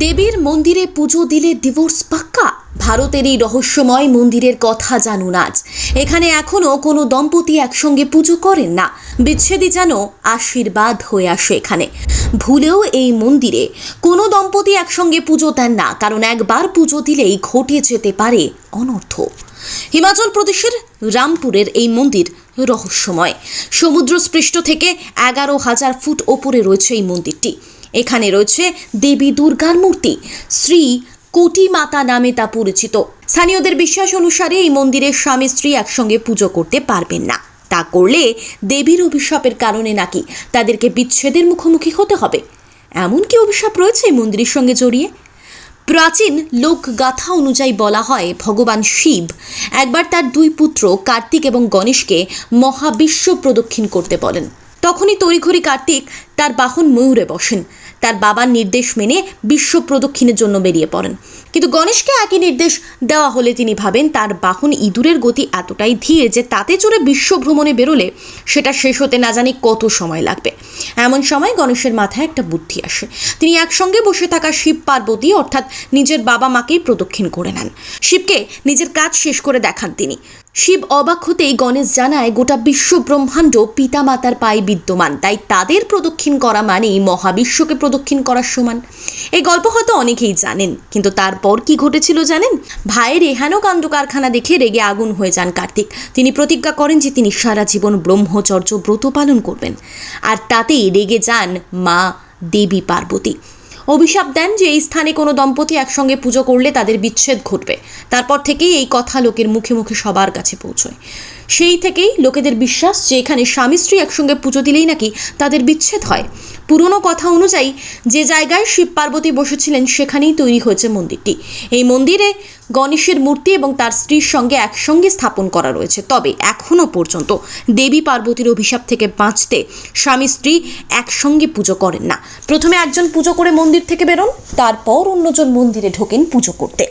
দেবীর মন্দিরে পুজো দিলে ডিভোর্স পাক্কা। ভারতের এই রহস্যময় মন্দিরের কথা জানুন আজ। এখানে এখনো কোনো দম্পতি একসঙ্গে পুজো করেন না। বিচ্ছেদই যেন আশীর্বাদ হয়ে আসে এখানে। ভুলেও এই মন্দিরে কোনো দম্পতি একসঙ্গে পুজো দেন না, কারণ একবার পুজো দিলেই ঘটে যেতে পারে অনর্থ। হিমাচল প্রদেশের রামপুরের এই মন্দির রহস্যময়। সমুদ্রপৃষ্ঠ থেকে 11,000 ফুট ওপরে রয়েছে এই মন্দিরটি। এখানে রয়েছে দেবী দুর্গার মূর্তি, শ্রী কোটি মাতা নামে তা পরিচিত। স্থানীয়দের বিশ্বাস অনুসারে এই মন্দিরে স্বামী স্ত্রী একসঙ্গে পুজো করতে পারবেন না। তা করলে দেবীর অভিশাপের কারণে নাকি তাদেরকে বিচ্ছেদের মুখোমুখি হতে হবে। এমন কি অভিশাপ রয়েছে এই মন্দিরের সঙ্গে জড়িয়ে? প্রাচীন লোকগাথা অনুযায়ী বলা হয়, ভগবান শিব একবার তার দুই পুত্র কার্তিক এবং গণেশকে মহাবিশ্ব প্রদক্ষিণ করতে বলেন। তখনই তড়িঘড়ি কার্তিক তার বাহন ময়ূরে বসেন। তার বাবার নির্দেশ মেনে বিশ্ব প্রদক্ষিণের জন্য বেরিয়ে পড়েন। কিন্তু গণেশকে একই নির্দেশ দেওয়া হলে তিনি ভাবেন তার বাহন ইঁদুরের গতি এতটাই ধীর যে তাতে চড়ে বিশ্ব ভ্রমণে বেরোলে সেটা শেষ হতে না জানি কত সময় লাগবে। এমন সময় গণেশের মাথায় একটা বুদ্ধি আসে। তিনি একসঙ্গে বসে থাকা শিব পার্বতী অর্থাৎ নিজের বাবা মাকেই প্রদক্ষিণ করে নেন। শিবকে নিজের কাজ শেষ করে দেখান তিনি। শিব অবাক হতেই গণেশ জানায়, গোটা বিশ্ব ব্রহ্মাণ্ড পিতা মাতার পায়ে বিদ্যমান, তাই তাদের প্রদক্ষিণ করা মানেই মহাবিশ্বকে প্রদক্ষিণ করার সমান। এই গল্প হয়তো অনেকেই জানেন, কিন্তু তারপর কি ঘটেছিল জানেন? ভাইয়ের এহেন কাণ্ড কারখানা দেখে রেগে আগুন হয়ে যান কার্তিক। তিনি প্রতিজ্ঞা করেন যে তিনি সারা জীবন ব্রহ্মচর্য ব্রত পালন করবেন। আর তাতেই রেগে যান মা দেবী পার্বতী। অভিশাপ দেন যে এই স্থানে কোনো দম্পতি একসঙ্গে পুজো করলে তাদের বিচ্ছেদ ঘটবে। তারপর থেকেই এই কথা লোকের মুখে মুখে সবার কাছে পৌঁছয়। সেই থেকেই লোকেদের বিশ্বাস যে এখানে স্বামী স্ত্রী একসঙ্গে পুজো দিলেই নাকি তাদের বিচ্ছেদ হয়। পুরনো কথা অনুযায়ী যে জায়গায় শিব পার্বতী বসেছিলেন সেখানেই তৈরি হয়েছে মন্দিরটি। এই মন্দিরে গণেশের মূর্তি এবং তার স্ত্রীর সঙ্গে একসঙ্গে স্থাপন করা রয়েছে। তবে এখনও পর্যন্ত দেবী পার্বতীর অভিশাপ থেকে বাঁচতে স্বামী স্ত্রী একসঙ্গে পুজো করেন না। প্রথমে একজন পুজো করে মন্দির থেকে বেরোন, তারপর অন্যজন মন্দিরে ঢোকেন পুজো করতে।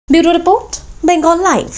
Bureau report, Bengal live.